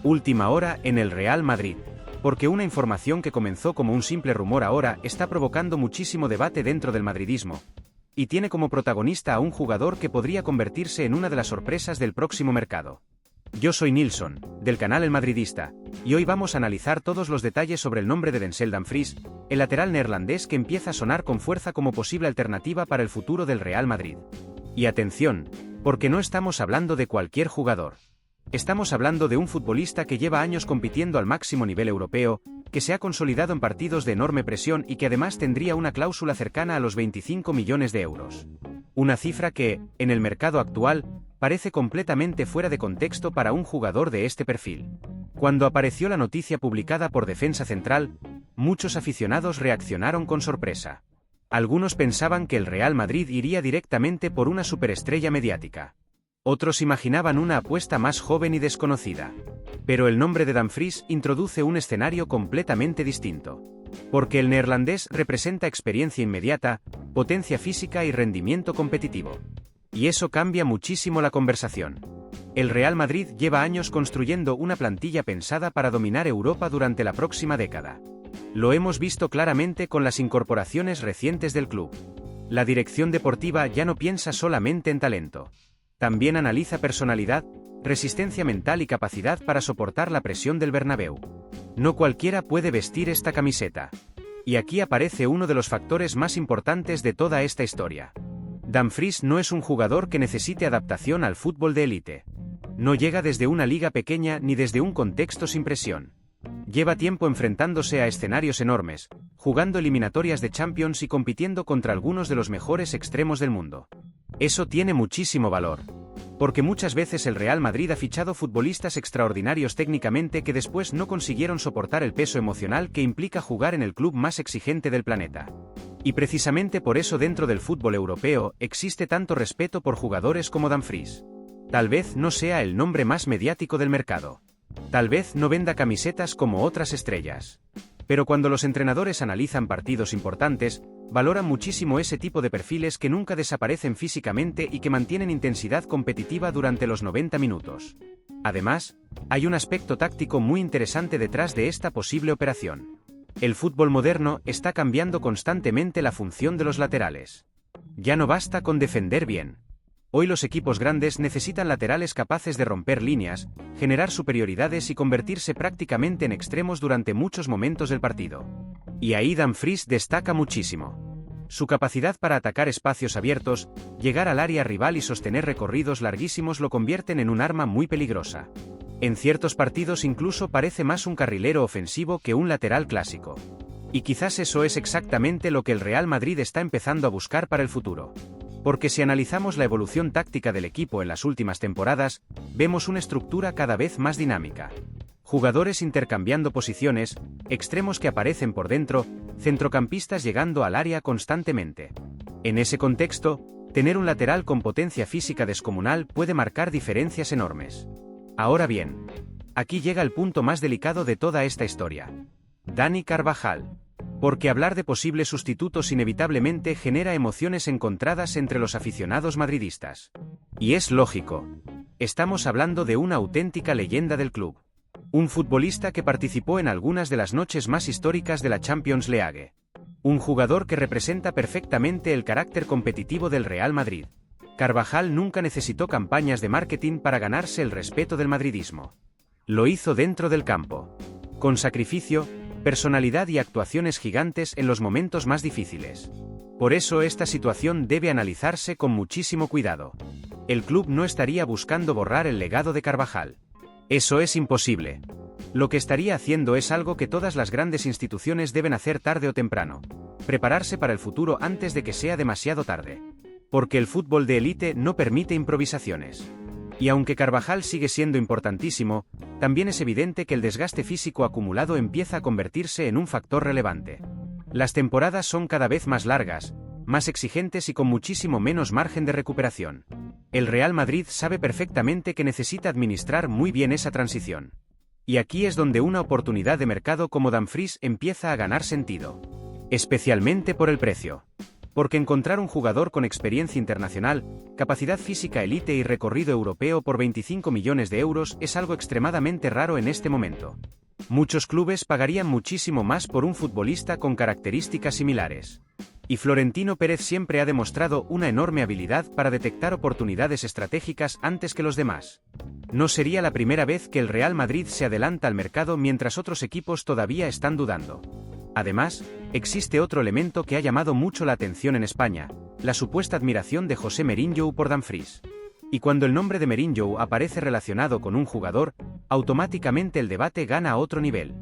Última hora en el Real Madrid. Porque una información que comenzó como un simple rumor ahora está provocando muchísimo debate dentro del madridismo. Y tiene como protagonista a un jugador que podría convertirse en una de las sorpresas del próximo mercado. Yo soy Nilsson, del canal El Madridista, y hoy vamos a analizar todos los detalles sobre el nombre de Denzel Dumfries, el lateral neerlandés que empieza a sonar con fuerza como posible alternativa para el futuro del Real Madrid. Y atención, porque no estamos hablando de cualquier jugador. Estamos hablando de un futbolista que lleva años compitiendo al máximo nivel europeo, que se ha consolidado en partidos de enorme presión y que además tendría una cláusula cercana a los 25 millones de euros. Una cifra que, en el mercado actual, parece completamente fuera de contexto para un jugador de este perfil. Cuando apareció la noticia publicada por Defensa Central, muchos aficionados reaccionaron con sorpresa. Algunos pensaban que el Real Madrid iría directamente por una superestrella mediática. Otros imaginaban una apuesta más joven y desconocida. Pero el nombre de Dumfries introduce un escenario completamente distinto. Porque el neerlandés representa experiencia inmediata, potencia física y rendimiento competitivo. Y eso cambia muchísimo la conversación. El Real Madrid lleva años construyendo una plantilla pensada para dominar Europa durante la próxima década. Lo hemos visto claramente con las incorporaciones recientes del club. La dirección deportiva ya no piensa solamente en talento. También analiza personalidad, resistencia mental y capacidad para soportar la presión del Bernabéu. No cualquiera puede vestir esta camiseta. Y aquí aparece uno de los factores más importantes de toda esta historia. Dumfries no es un jugador que necesite adaptación al fútbol de élite. No llega desde una liga pequeña ni desde un contexto sin presión. Lleva tiempo enfrentándose a escenarios enormes, jugando eliminatorias de Champions y compitiendo contra algunos de los mejores extremos del mundo. Eso tiene muchísimo valor. Porque muchas veces el Real Madrid ha fichado futbolistas extraordinarios técnicamente que después no consiguieron soportar el peso emocional que implica jugar en el club más exigente del planeta. Y precisamente por eso dentro del fútbol europeo existe tanto respeto por jugadores como Dumfries. Tal vez no sea el nombre más mediático del mercado. Tal vez no venda camisetas como otras estrellas. Pero cuando los entrenadores analizan partidos importantes, valoran muchísimo ese tipo de perfiles que nunca desaparecen físicamente y que mantienen intensidad competitiva durante los 90 minutos. Además, hay un aspecto táctico muy interesante detrás de esta posible operación. El fútbol moderno está cambiando constantemente la función de los laterales. Ya no basta con defender bien. Hoy los equipos grandes necesitan laterales capaces de romper líneas, generar superioridades y convertirse prácticamente en extremos durante muchos momentos del partido. Y ahí Dumfries destaca muchísimo. Su capacidad para atacar espacios abiertos, llegar al área rival y sostener recorridos larguísimos lo convierten en un arma muy peligrosa. En ciertos partidos incluso parece más un carrilero ofensivo que un lateral clásico. Y quizás eso es exactamente lo que el Real Madrid está empezando a buscar para el futuro. Porque si analizamos la evolución táctica del equipo en las últimas temporadas, vemos una estructura cada vez más dinámica. Jugadores intercambiando posiciones, extremos que aparecen por dentro, centrocampistas llegando al área constantemente. En ese contexto, tener un lateral con potencia física descomunal puede marcar diferencias enormes. Ahora bien, aquí llega el punto más delicado de toda esta historia. Dani Carvajal. Porque hablar de posibles sustitutos inevitablemente genera emociones encontradas entre los aficionados madridistas. Y es lógico. Estamos hablando de una auténtica leyenda del club. Un futbolista que participó en algunas de las noches más históricas de la Champions League. Un jugador que representa perfectamente el carácter competitivo del Real Madrid. Carvajal nunca necesitó campañas de marketing para ganarse el respeto del madridismo. Lo hizo dentro del campo. Con sacrificio, personalidad y actuaciones gigantes en los momentos más difíciles. Por eso esta situación debe analizarse con muchísimo cuidado. El club no estaría buscando borrar el legado de Carvajal. Eso es imposible. Lo que estaría haciendo es algo que todas las grandes instituciones deben hacer tarde o temprano. Prepararse para el futuro antes de que sea demasiado tarde. Porque el fútbol de élite no permite improvisaciones. Y aunque Carvajal sigue siendo importantísimo, también es evidente que el desgaste físico acumulado empieza a convertirse en un factor relevante. Las temporadas son cada vez más largas, más exigentes y con muchísimo menos margen de recuperación. El Real Madrid sabe perfectamente que necesita administrar muy bien esa transición. Y aquí es donde una oportunidad de mercado como Dumfries empieza a ganar sentido. Especialmente por el precio. Porque encontrar un jugador con experiencia internacional, capacidad física élite y recorrido europeo por 25 millones de euros es algo extremadamente raro en este momento. Muchos clubes pagarían muchísimo más por un futbolista con características similares. Y Florentino Pérez siempre ha demostrado una enorme habilidad para detectar oportunidades estratégicas antes que los demás. No sería la primera vez que el Real Madrid se adelanta al mercado mientras otros equipos todavía están dudando. Además, existe otro elemento que ha llamado mucho la atención en España, la supuesta admiración de José Mourinho por Dumfries. Y cuando el nombre de Mourinho aparece relacionado con un jugador, automáticamente el debate gana a otro nivel.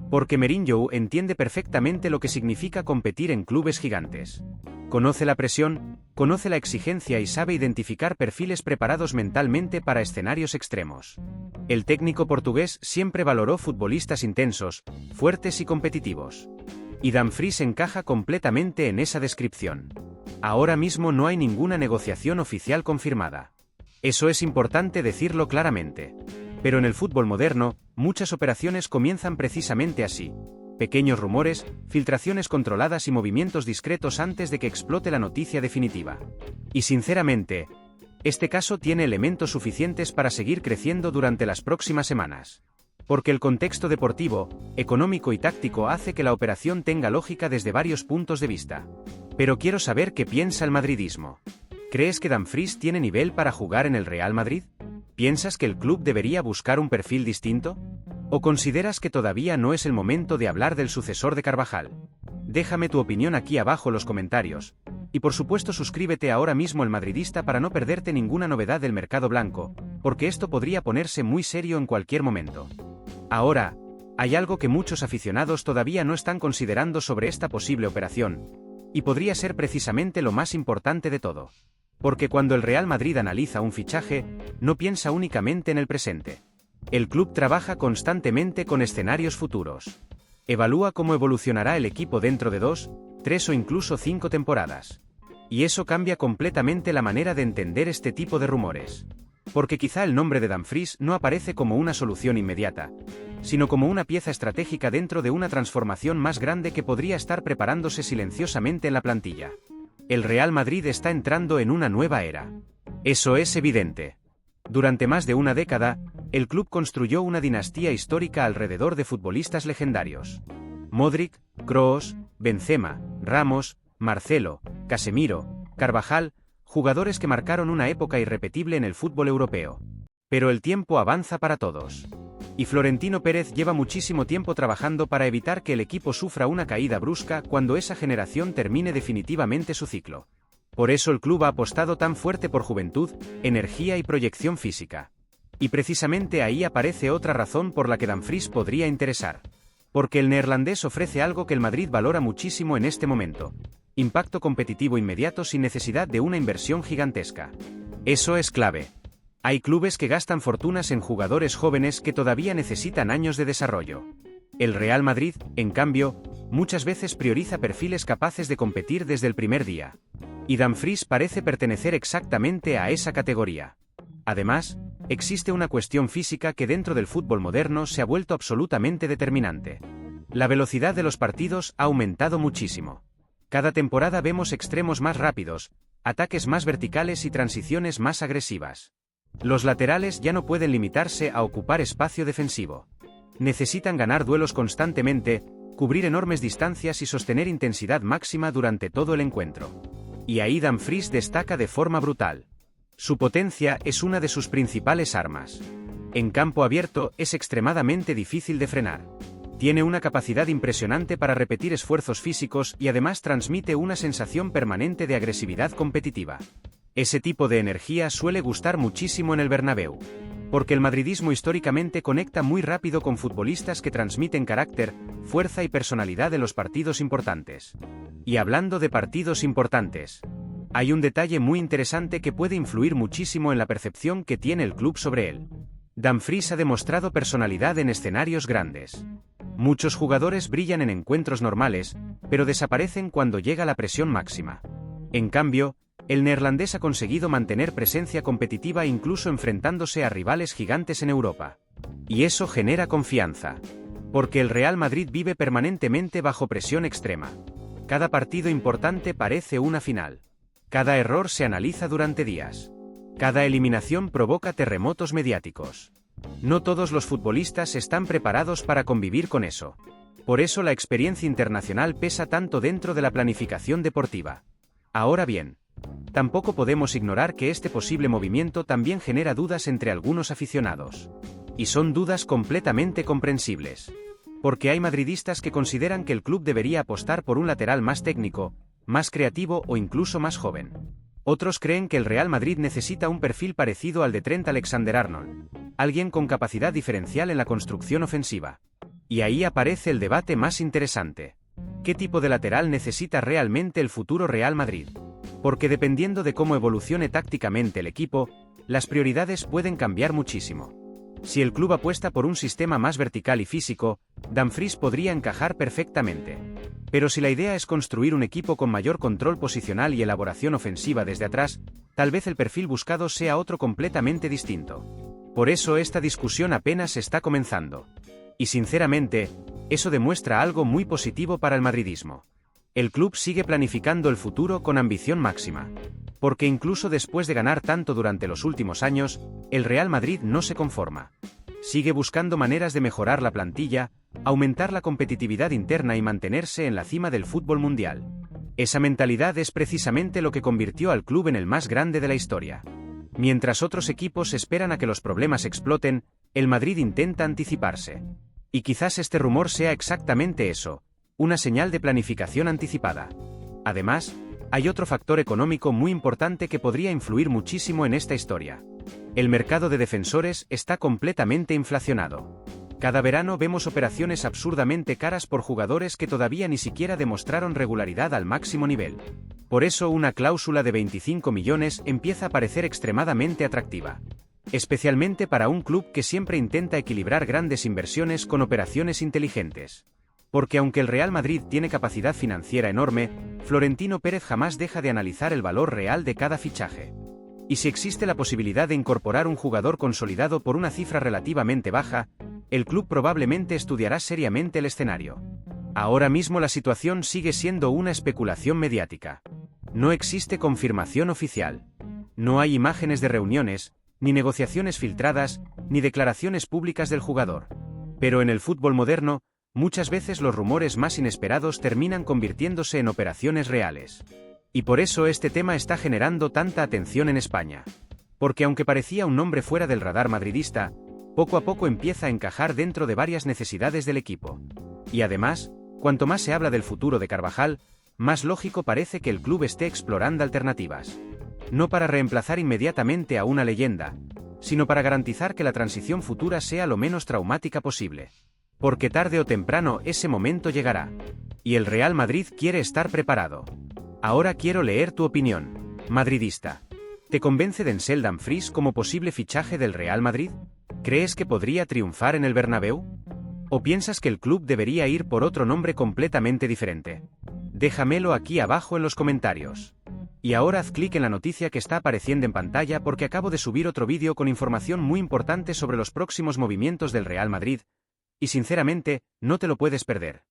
Porque Mourinho entiende perfectamente lo que significa competir en clubes gigantes. Conoce la presión, conoce la exigencia y sabe identificar perfiles preparados mentalmente para escenarios extremos. El técnico portugués siempre valoró futbolistas intensos, fuertes y competitivos. Y Dumfries encaja completamente en esa descripción. Ahora mismo no hay ninguna negociación oficial confirmada. Eso es importante decirlo claramente. Pero en el fútbol moderno, muchas operaciones comienzan precisamente así. Pequeños rumores, filtraciones controladas y movimientos discretos antes de que explote la noticia definitiva. Y sinceramente, este caso tiene elementos suficientes para seguir creciendo durante las próximas semanas. Porque el contexto deportivo, económico y táctico hace que la operación tenga lógica desde varios puntos de vista. Pero quiero saber qué piensa el madridismo. ¿Crees que Dumfries tiene nivel para jugar en el Real Madrid? ¿Piensas que el club debería buscar un perfil distinto? ¿O consideras que todavía no es el momento de hablar del sucesor de Carvajal? Déjame tu opinión aquí abajo en los comentarios. Y por supuesto suscríbete ahora mismo al Madridista para no perderte ninguna novedad del mercado blanco, porque esto podría ponerse muy serio en cualquier momento. Ahora, hay algo que muchos aficionados todavía no están considerando sobre esta posible operación, y podría ser precisamente lo más importante de todo. Porque cuando el Real Madrid analiza un fichaje, no piensa únicamente en el presente. El club trabaja constantemente con escenarios futuros. Evalúa cómo evolucionará el equipo dentro de 2, 3 o incluso 5 temporadas. Y eso cambia completamente la manera de entender este tipo de rumores. Porque quizá el nombre de Dumfries no aparece como una solución inmediata, sino como una pieza estratégica dentro de una transformación más grande que podría estar preparándose silenciosamente en la plantilla. El Real Madrid está entrando en una nueva era. Eso es evidente. Durante más de una década, el club construyó una dinastía histórica alrededor de futbolistas legendarios. Modric, Kroos, Benzema, Ramos, Marcelo, Casemiro, Carvajal, jugadores que marcaron una época irrepetible en el fútbol europeo. Pero el tiempo avanza para todos. Y Florentino Pérez lleva muchísimo tiempo trabajando para evitar que el equipo sufra una caída brusca cuando esa generación termine definitivamente su ciclo. Por eso el club ha apostado tan fuerte por juventud, energía y proyección física. Y precisamente ahí aparece otra razón por la que Dumfries podría interesar. Porque el neerlandés ofrece algo que el Madrid valora muchísimo en este momento: impacto competitivo inmediato sin necesidad de una inversión gigantesca. Eso es clave. Hay clubes que gastan fortunas en jugadores jóvenes que todavía necesitan años de desarrollo. El Real Madrid, en cambio, muchas veces prioriza perfiles capaces de competir desde el primer día. Y Dumfries parece pertenecer exactamente a esa categoría. Además, existe una cuestión física que dentro del fútbol moderno se ha vuelto absolutamente determinante. La velocidad de los partidos ha aumentado muchísimo. Cada temporada vemos extremos más rápidos, ataques más verticales y transiciones más agresivas. Los laterales ya no pueden limitarse a ocupar espacio defensivo. Necesitan ganar duelos constantemente, cubrir enormes distancias y sostener intensidad máxima durante todo el encuentro. Y ahí Dumfries destaca de forma brutal. Su potencia es una de sus principales armas. En campo abierto es extremadamente difícil de frenar. Tiene una capacidad impresionante para repetir esfuerzos físicos y además transmite una sensación permanente de agresividad competitiva. Ese tipo de energía suele gustar muchísimo en el Bernabéu. Porque el madridismo históricamente conecta muy rápido con futbolistas que transmiten carácter, fuerza y personalidad en los partidos importantes. Y hablando de partidos importantes, hay un detalle muy interesante que puede influir muchísimo en la percepción que tiene el club sobre él. Dumfries ha demostrado personalidad en escenarios grandes. Muchos jugadores brillan en encuentros normales, pero desaparecen cuando llega la presión máxima. En cambio, el neerlandés ha conseguido mantener presencia competitiva incluso enfrentándose a rivales gigantes en Europa. Y eso genera confianza. Porque el Real Madrid vive permanentemente bajo presión extrema. Cada partido importante parece una final. Cada error se analiza durante días. Cada eliminación provoca terremotos mediáticos. No todos los futbolistas están preparados para convivir con eso. Por eso la experiencia internacional pesa tanto dentro de la planificación deportiva. Ahora bien, tampoco podemos ignorar que este posible movimiento también genera dudas entre algunos aficionados. Y son dudas completamente comprensibles. Porque hay madridistas que consideran que el club debería apostar por un lateral más técnico, más creativo o incluso más joven. Otros creen que el Real Madrid necesita un perfil parecido al de Trent Alexander-Arnold, alguien con capacidad diferencial en la construcción ofensiva. Y ahí aparece el debate más interesante. ¿Qué tipo de lateral necesita realmente el futuro Real Madrid? Porque dependiendo de cómo evolucione tácticamente el equipo, las prioridades pueden cambiar muchísimo. Si el club apuesta por un sistema más vertical y físico, Dumfries podría encajar perfectamente. Pero si la idea es construir un equipo con mayor control posicional y elaboración ofensiva desde atrás, tal vez el perfil buscado sea otro completamente distinto. Por eso esta discusión apenas está comenzando. Y sinceramente, eso demuestra algo muy positivo para el madridismo. El club sigue planificando el futuro con ambición máxima. Porque incluso después de ganar tanto durante los últimos años, el Real Madrid no se conforma. Sigue buscando maneras de mejorar la plantilla, aumentar la competitividad interna y mantenerse en la cima del fútbol mundial. Esa mentalidad es precisamente lo que convirtió al club en el más grande de la historia. Mientras otros equipos esperan a que los problemas exploten, el Madrid intenta anticiparse. Y quizás este rumor sea exactamente eso, una señal de planificación anticipada. Además, hay otro factor económico muy importante que podría influir muchísimo en esta historia. El mercado de defensores está completamente inflacionado. Cada verano vemos operaciones absurdamente caras por jugadores que todavía ni siquiera demostraron regularidad al máximo nivel. Por eso una cláusula de 25 millones empieza a parecer extremadamente atractiva. Especialmente para un club que siempre intenta equilibrar grandes inversiones con operaciones inteligentes. Porque aunque el Real Madrid tiene capacidad financiera enorme, Florentino Pérez jamás deja de analizar el valor real de cada fichaje. Y si existe la posibilidad de incorporar un jugador consolidado por una cifra relativamente baja, el club probablemente estudiará seriamente el escenario. Ahora mismo la situación sigue siendo una especulación mediática. No existe confirmación oficial. No hay imágenes de reuniones, ni negociaciones filtradas, ni declaraciones públicas del jugador. Pero en el fútbol moderno, muchas veces los rumores más inesperados terminan convirtiéndose en operaciones reales. Y por eso este tema está generando tanta atención en España. Porque aunque parecía un nombre fuera del radar madridista, poco a poco empieza a encajar dentro de varias necesidades del equipo. Y además, cuanto más se habla del futuro de Carvajal, más lógico parece que el club esté explorando alternativas. No para reemplazar inmediatamente a una leyenda, sino para garantizar que la transición futura sea lo menos traumática posible. Porque tarde o temprano ese momento llegará. Y el Real Madrid quiere estar preparado. Ahora quiero leer tu opinión, madridista. ¿Te convence Denzel Dumfries como posible fichaje del Real Madrid? ¿Crees que podría triunfar en el Bernabéu? ¿O piensas que el club debería ir por otro nombre completamente diferente? Déjamelo aquí abajo en los comentarios. Y ahora haz clic en la noticia que está apareciendo en pantalla porque acabo de subir otro vídeo con información muy importante sobre los próximos movimientos del Real Madrid, y sinceramente, no te lo puedes perder.